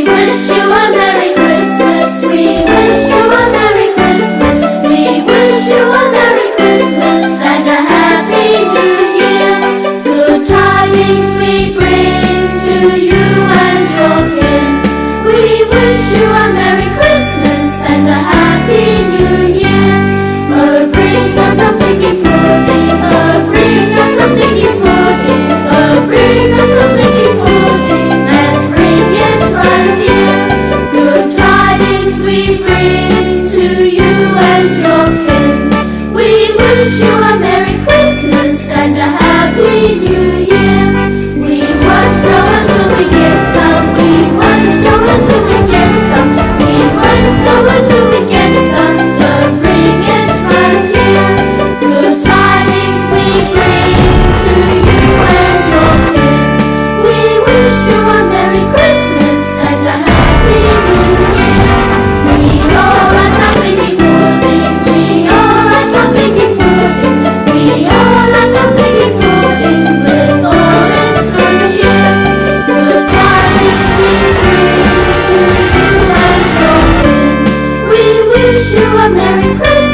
wish you a Merry Christmas. We wish you a Merry Christmas. We wish you a Merry Christmas and a Happy New Year. Good tidings we bring to you and your kin. We wish you a Merry Christmas and a Happy New Year. Oh, bring us some figgy pudding. Oh, bring us some figgy pudding. Oh, bring us some figgy pudding and bring it right here. Good tidings we bring to you and your kin. We wish you a Merry Christmas and a Happy New Year. We won't know until we get some. We won't know until we get some. We won't know until we get some. So bring it right here. Good tidings we bring to you and your kin. We wish you a Merry Christmas and a Happy New Year. We all like our figgy pudding. We all like our figgy pudding. We all like our figgy pudding with all its good cheer. Good tidings we bring to you and your kin. We wish you a Merry Christmas